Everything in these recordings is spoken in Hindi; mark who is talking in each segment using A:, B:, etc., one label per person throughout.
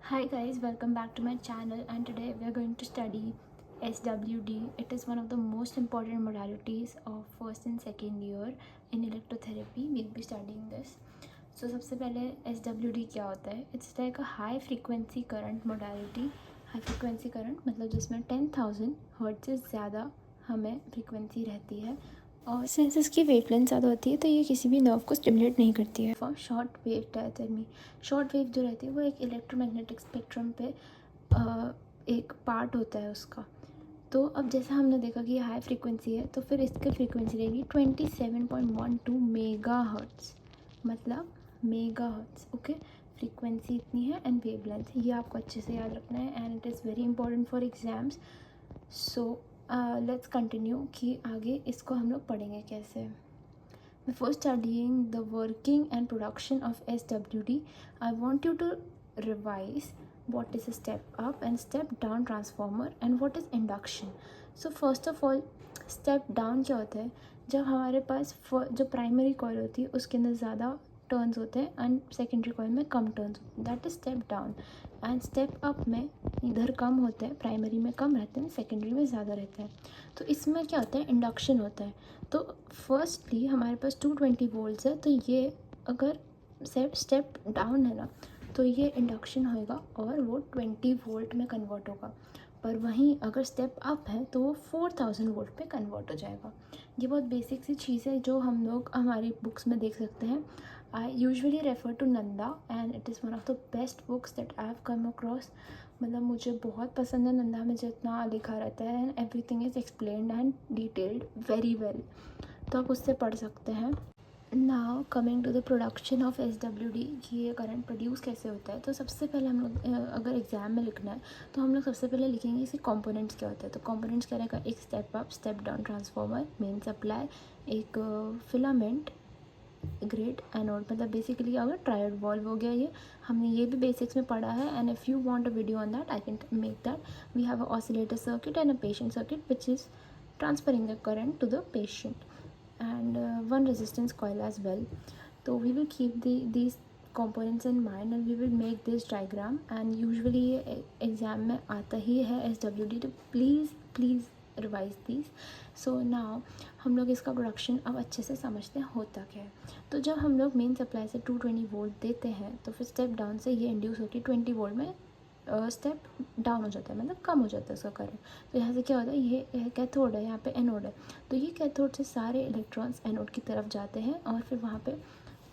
A: Hi guys, welcome back to my channel, and today we are going to study SWD. It is one of the most important modalities of first and second year in electrotherapy. We'll be studying this. So सबसे पहले SWD क्या होता है? It's like a high frequency current modality. High frequency current मतलब जिसमें 10,000 हर्ट्ज से ज़्यादा हमें फ्रीक्वेंसी रहती है और सिंस इसकी वेवलेंथ ज़्यादा होती है तो ये किसी भी नर्व को स्टिमुलेट नहीं करती है। For short wave diathermy, short wave जो रहती है वो एक इलेक्ट्रोमैग्नेटिक स्पेक्ट्रम पे एक पार्ट होता है उसका। तो अब जैसा हमने देखा कि ये हाई फ्रीक्वेंसी है तो फिर इसकी फ्रीक्वेंसी रहेगी 27.12 मेगा हर्ट्ज, मतलब मेगा हर्ट्ज। ओके, फ्रीक्वेंसी इतनी है एंड वेवलेंथ, ये आपको अच्छे से याद रखना है and it is very important for exams. So let's continue कि आगे इसको हम लोग पढ़ेंगे कैसे। Before studying the working and production of SWD, I want you to revise what is a step up and step down transformer and what is induction. So first of all, step down क्या होता है? जब हमारे पास जो प्राइमरी कॉइल होती है उसके अंदर ज़्यादा टर्न्स होते हैं एंड सेकेंडरी कॉइल में कम टर्न्स होते हैं, that is step down. And step up में इधर कम होते हैं, प्राइमरी में कम रहते हैं, सेकेंडरी में ज़्यादा रहते हैं। तो इसमें क्या होता है? इंडक्शन होता है। तो फर्स्टली हमारे पास 220 वोल्ट्स है, तो ये अगर स्टेप डाउन है ना तो ये इंडक्शन होएगा और वो 20 वोल्ट में कन्वर्ट होगा। पर वहीं अगर स्टेप अप है तो वो 4000 वोल्ट पे कन्वर्ट हो जाएगा। ये बहुत बेसिक सी चीज़ है जो हम लोग हमारी बुक्स में देख सकते हैं। I usually refer to Nanda and it is one of the best books that I have come across. मतलब मुझे बहुत पसंद है नंदा में जितना लिखा रहता है and everything is explained and detailed very well, तो आप उससे पढ़ सकते हैं। Now coming to the production of SWD, कि ये करंट प्रोड्यूस कैसे होता है। तो सबसे पहले हम लोग अगर एग्ज़ाम में लिखना है तो हम लोग सबसे पहले लिखेंगे इसके कंपोनेंट्स क्या होते हैं। तो कंपोनेंट्स क्या रहेगा? एक step up step down transformer, main supply, एक फिलामेंट, ग्रिड, एनोड, मतलब बेसिकली अगर ट्रायड वॉल्व हो गया। ये हमने ये भी बेसिक्स में पढ़ा है and if you want a video on that I can make that. We have a oscillator circuit and a patient circuit which is transferring the current to the patient and one resistance coil as well. So we will keep these components in mind and we will make this diagram, and usually exam में आता ही है SWD, तो please revise these. So now हम लोग इसका प्रोडक्शन अब अच्छे से समझते हैं होता क्या है। तो जब हम लोग मेन सप्लाई से 220 वोल्ट देते हैं तो फिर स्टेप डाउन से ये इंड्यूस होकर 20 वोल्ट में स्टेप डाउन हो जाता है, मतलब कम हो जाता है उसका करंट। तो यहाँ से क्या होता है? ये कैथोड है, यहाँ पे एनोड है, तो ये कैथोड से सारे इलेक्ट्रॉन्स एनोड की तरफ जाते हैं और फिर वहाँ पे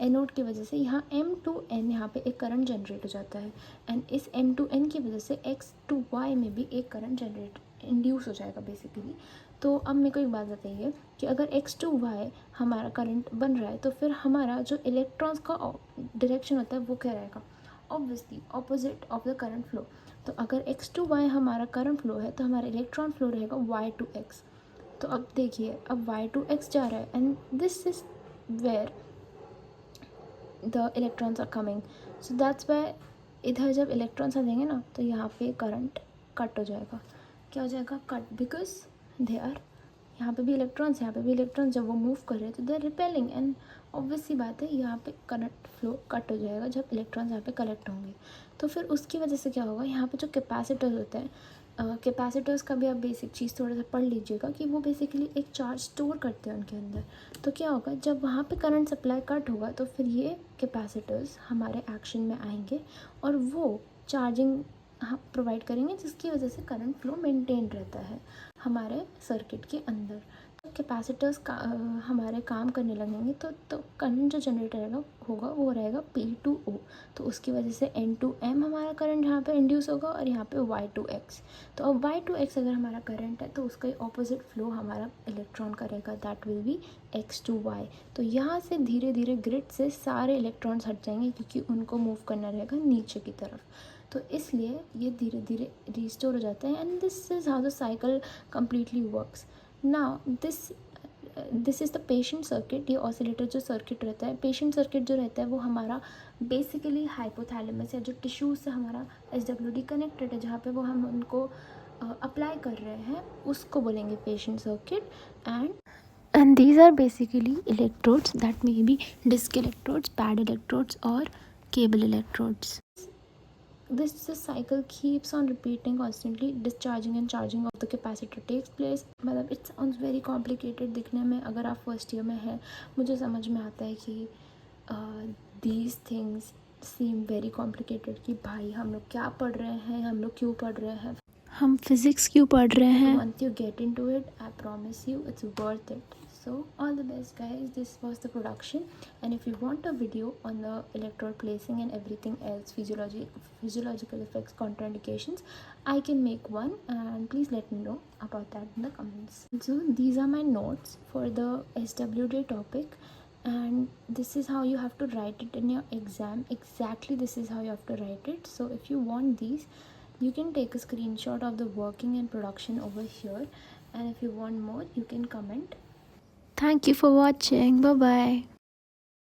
A: एनोड की वजह से यहाँ M2N यहाँ पे एक करंट जनरेट हो जाता है एंड इस M2N की वजह से X2Y में भी एक करंट जनरेट इंड्यूस हो जाएगा बेसिकली। तो अब मेरे को एक बात बताइए कि अगर X2Y हमारा करंट बन रहा है तो फिर हमारा जो इलेक्ट्रॉन्स का डायरेक्शन होता है वो क्या रहेगा? Obviously opposite of the current flow. तो अगर X2Y हमारा करंट फ्लो है तो हमारा इलेक्ट्रॉन फ्लो रहेगा Y2X। तो अब देखिए, अब Y2X जा रहा है and this is where the electrons are coming. So that's why इधर जब इलेक्ट्रॉन्स आ जाएंगे ना तो यहाँ पे करंट कट हो जाएगा। क्या हो जाएगा? कट, बिकॉज दे आर, यहाँ पे भी इलेक्ट्रॉन्स, यहाँ पे भी इलेक्ट्रॉन्स, जब वो मूव कर रहे हैं तो they are repelling and obvious सी बात है यहाँ पे करंट फ्लो कट हो जाएगा जब इलेक्ट्रॉन्स यहाँ पे कलेक्ट होंगे। तो फिर उसकी वजह से क्या होगा? यहाँ पे जो कैपेसिटर्स होते हैं, कैपेसिटर्स का भी आप बेसिक चीज़ थोड़ा सा पढ़ लीजिएगा कि वो बेसिकली एक चार्ज स्टोर करते हैं उनके अंदर। तो क्या होगा? जब वहाँ पे करंट सप्लाई कट होगा तो फिर ये कैपेसिटर्स हमारे एक्शन में आएंगे और वो चार्जिंग प्रोवाइड करेंगे जिसकी वजह से करंट फ्लो मेंटेन रहता है हमारे सर्किट के अंदर। तो कैपेसिटर्स का हमारे काम करने लगेंगे तो करंट जो जनरेट होगा वो रहेगा P2O। तो उसकी वजह से N2M हमारा करंट यहाँ पे इंड्यूस होगा और यहाँ पे Y2X। तो अब Y2X अगर हमारा करंट है तो उसका ऑपोजिट फ्लो हमारा इलेक्ट्रॉन करेगा, दैट विल बी X2Y। तो यहाँ से धीरे धीरे ग्रिड से सारे इलेक्ट्रॉन्स हट जाएंगे क्योंकि उनको मूव करना रहेगा नीचे की तरफ। तो इसलिए ये धीरे धीरे रिस्टोर हो जाते हैं and this is how the cycle completely works. Now this is the patient circuit. ये ऑसिलेटर जो सर्किट रहता है, पेशेंट सर्किट जो रहता है वो हमारा बेसिकली हाइपोथैलेमस या जो टिश्यूज से हमारा SWD कनेक्टेड है, जहाँ पे वो हम उनको अप्लाई कर रहे हैं, उसको बोलेंगे patient circuit. And these are basically electrodes that may be disc electrodes, pad electrodes or cable electrodes. this cycle keeps on repeating constantly. Discharging and charging of the capacitor takes place. मतलब it sounds very complicated दिखने में. अगर आप फर्स्ट ईयर में हैं, मुझे समझ में आता है कि these things seem very complicated कि भाई हम लोग क्या पढ़ रहे हैं, हम लोग क्यों पढ़ रहे हैं, हम फिजिक्स क्यों पढ़ रहे हैं. Once you get into it, I promise you it's worth it. So all the best guys, this was the production, and if you want a video on the electrode placing and everything else, physiological effects, contraindications, I can make one, and please let me know about that in the comments. So these are my notes for the SWD topic, and this is how you have to write it in your exam. Exactly, this is how you have to write it. So if you want these, you can take a screenshot of the working and production over here, and if you want more, you can comment. Thank you for watching. Bye bye.